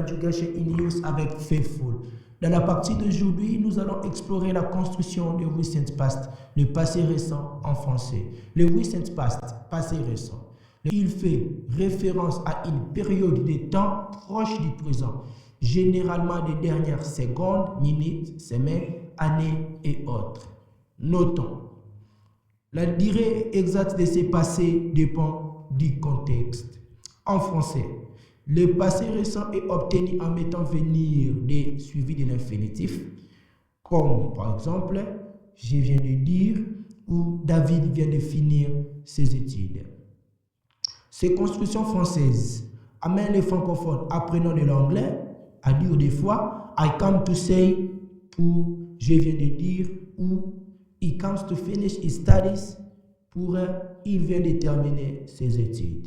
conjugation in use avec faithful. Dans la partie d'aujourd'hui, nous allons explorer la construction du recent past, le passé récent en français. Le recent past, passé récent. Il fait référence à une période de temps proche du présent, généralement des dernières secondes, minutes, semaines, années et autres. Notons, la durée exacte de ces passés dépend du contexte. En français, le passé récent est obtenu en mettant venir des suivis de l'infinitif, comme par exemple, je viens de dire ou David vient de finir ses études. Ces constructions françaises amènent les francophones apprenant de l'anglais à dire des fois I come to say pour je viens de dire ou he comes to finish his studies pour il vient de terminer ses études.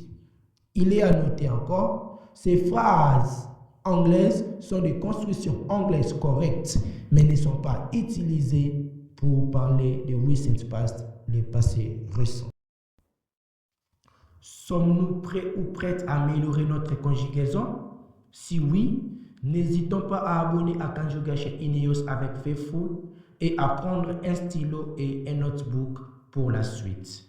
Il est à noter encore, ces phrases anglaises sont des constructions anglaises correctes, mais ne sont pas utilisées pour parler de recent past, le passé récent. Sommes-nous prêts ou prêtes à améliorer notre conjugaison? Si oui, n'hésitons pas à abonner à Conjugation in Use avec Faithful et à prendre un stylo et un notebook pour la suite.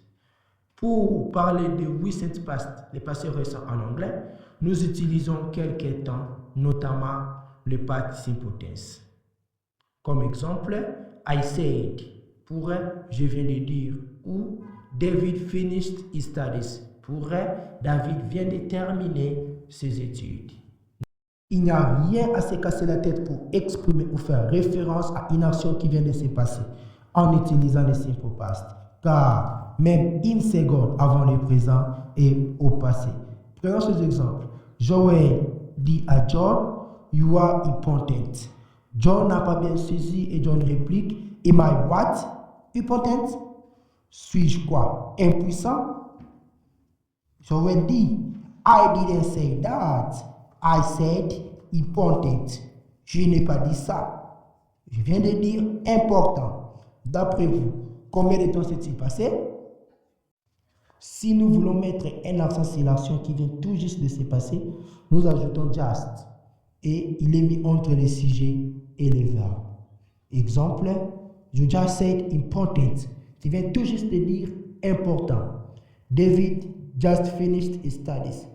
Pour parler de recent past, le passé récent en anglais, nous utilisons quelques temps, notamment le participe tense. Comme exemple, I said pour je viens de dire ou David finished his studies pour David vient de terminer ses études. Il n'y a rien à se casser la tête pour exprimer ou faire référence à une action qui vient de se passer en utilisant le simple past, car même une seconde avant le présent et au passé. Prenons ces exemples. Joël dit à John, you are important. John n'a pas bien saisi et John réplique, am I what? Important? Suis-je quoi? Impuissant? Joël dit, I didn't say that. I said important. Je n'ai pas dit ça. Je viens de dire important. D'après vous, combien de temps s'est-il passé? Si nous voulons mettre un accent sur l'action qui vient tout juste de se passer, nous ajoutons just et il est mis entre les sujets et les verbes. Exemple, you just said important. Tu viens tout juste de dire important. David just finished his studies.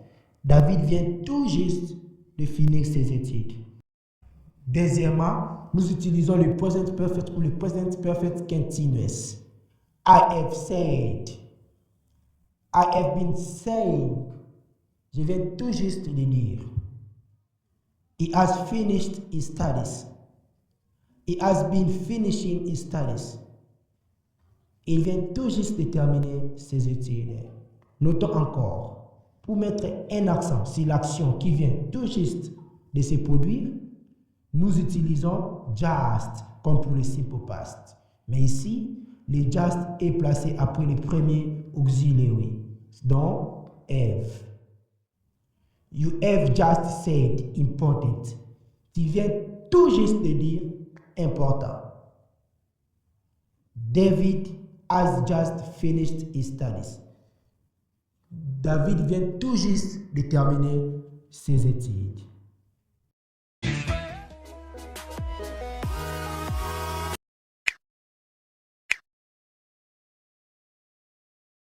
David vient tout juste de finir ses études. Deuxièmement, nous utilisons le present perfect ou le present perfect continuous. I have said. I have been saying. Je viens tout juste de dire. He has finished his studies. He has been finishing his studies. Il vient tout juste de terminer ses études. Notons encore, pour mettre un accent sur l'action qui vient tout juste de se produire, nous utilisons just comme pour le simple past. Mais ici, le just est placé après le premier auxiliary, donc have. You have just said important. Tu viens tout juste de dire important. David has just finished his studies. David vient tout juste de terminer ses études.